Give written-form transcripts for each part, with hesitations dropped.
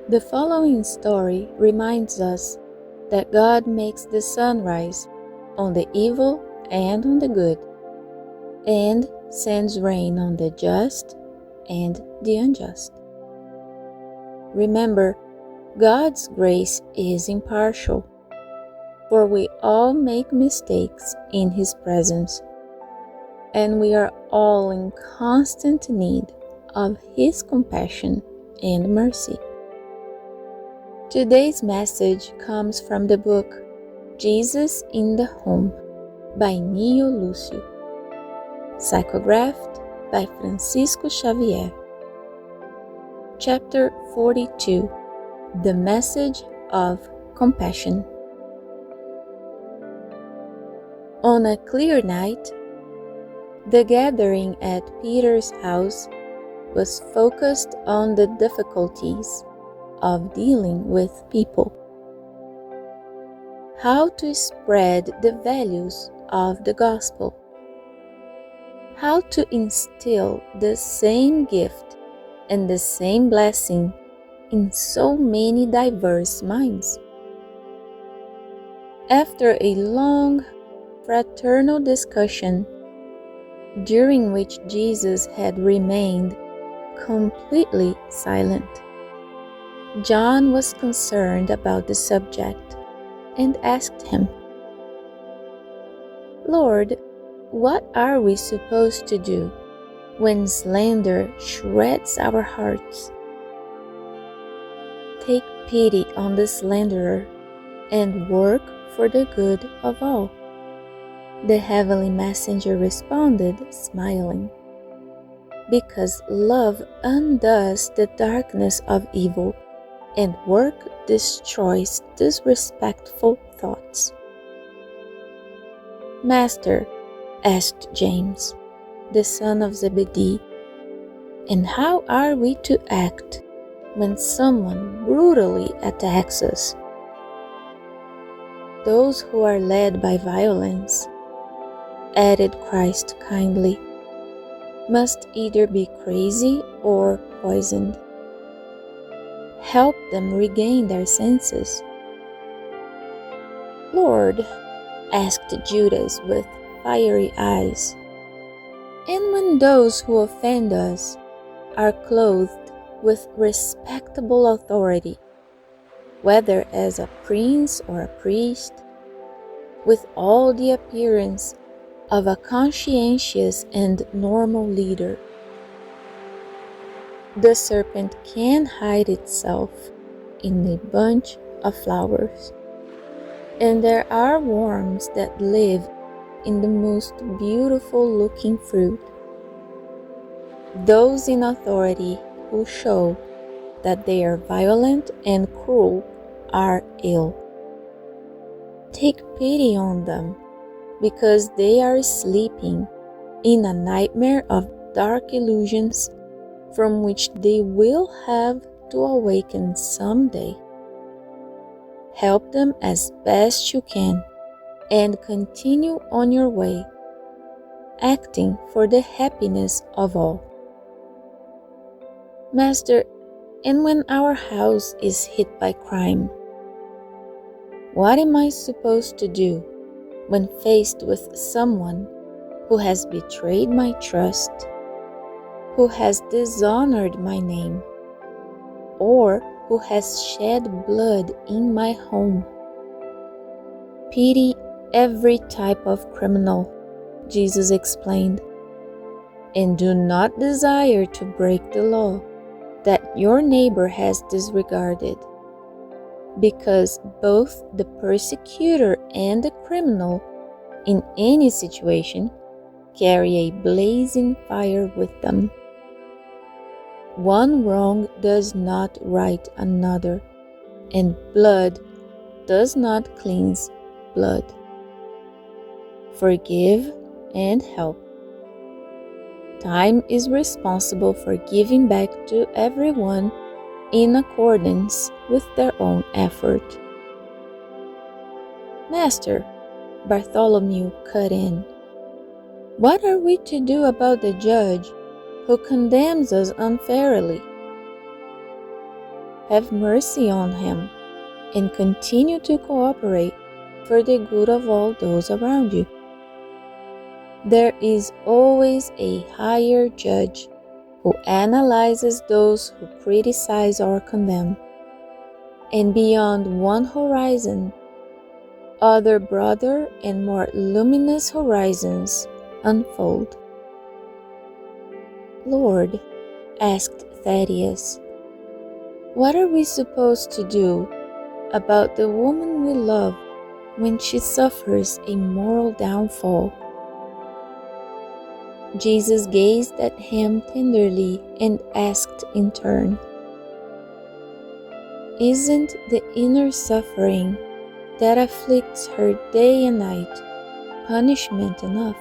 The following story reminds us that God makes the sun rise on the evil and on the good, and sends rain on the just and the unjust. Remember, God's grace is impartial, for we all make mistakes in His presence, and we are all in constant need of His compassion and mercy. Today's message comes from the book Jesus in the Home by Neio Lucio, psychographed by Francisco Xavier. Chapter 42, The Message of Compassion. On a clear night, the gathering at Peter's house was focused on the difficulties of dealing with people. How to spread the values of the gospel. How to instill the same gift and the same blessing in so many diverse minds. After a long fraternal discussion, during which Jesus had remained completely silent, John was concerned about the subject and asked him, "Lord, what are we supposed to do when slander shreds our hearts?" "Take pity on the slanderer and work for the good of all," the heavenly messenger responded, smiling, "because love undoes the darkness of evil, and work destroys disrespectful thoughts." "Master," asked James, the son of Zebedee, "and how are we to act when someone brutally attacks us?" "Those who are led by violence," added Christ kindly, "must either be crazy or poisoned. Help them regain their senses." "Lord," asked Judas with fiery eyes, "and when those who offend us are clothed with respectable authority, whether as a prince or a priest, with all the appearance of a conscientious and normal leader? The serpent can hide itself in a bunch of flowers, and there are worms that live in the most beautiful-looking fruit. Those in authority who show that they are violent and cruel are ill. Take pity on them, because they are sleeping in a nightmare of dark illusions from which they will have to awaken someday. Help them as best you can, and continue on your way, acting for the happiness of all." "Master, and when our house is hit by crime, what am I supposed to do when faced with someone who has betrayed my trust, who has dishonored my name, or who has shed blood in my home?" "Pity every type of criminal," Jesus explained, "and do not desire to break the law that your neighbor has disregarded, because both the persecutor and the criminal in any situation carry a blazing fire with them. One wrong does not right another, and blood does not cleanse blood. Forgive and help. Time is responsible for giving back to everyone in accordance with their own effort." "Master," Bartholomew cut in, "what are we to do about the judge who condemns us unfairly?" have mercy on him, and continue to cooperate for the good of all those around you. There is always a higher judge who analyzes those who criticize or condemn. And beyond one horizon, other broader and more luminous horizons unfold. Lord, asked Thaddeus, what are we supposed to do about the woman we love when she suffers a moral downfall? Jesus gazed at him tenderly and asked in turn, isn't the inner suffering that afflicts her day and night punishment enough?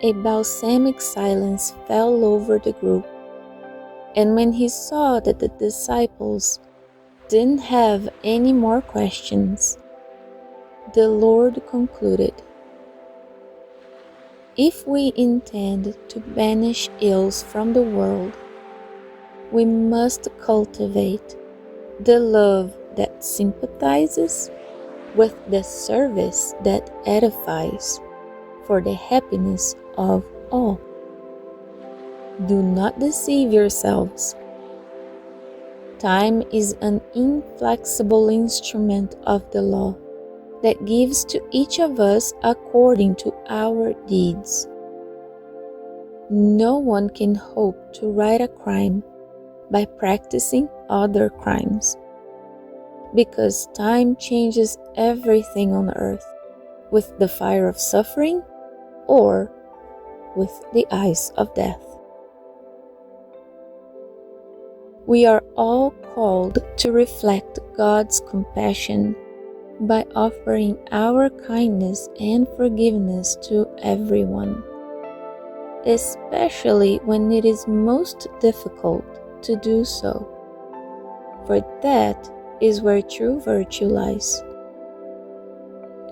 A balsamic silence fell over the group, and when he saw that the disciples didn't have any more questions, the Lord concluded, if we intend to banish ills from the world, we must cultivate the love that sympathizes with the service that edifies for the happiness of all. Do not deceive yourselves. Time is an inflexible instrument of the law that gives to each of us according to our deeds. No one can hope to right a crime by practicing other crimes, because time changes everything on earth with the fire of suffering or with the ice of death. We are all called to reflect God's compassion by offering our kindness and forgiveness to everyone, especially when it is most difficult to do so, for that is where true virtue lies.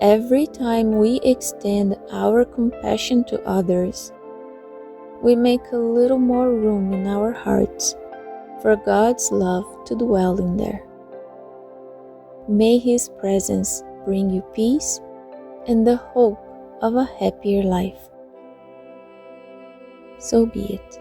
Every time we extend our compassion to others, we make a little more room in our hearts for God's love to dwell in there. May His presence bring you peace and the hope of a happier life. So be it.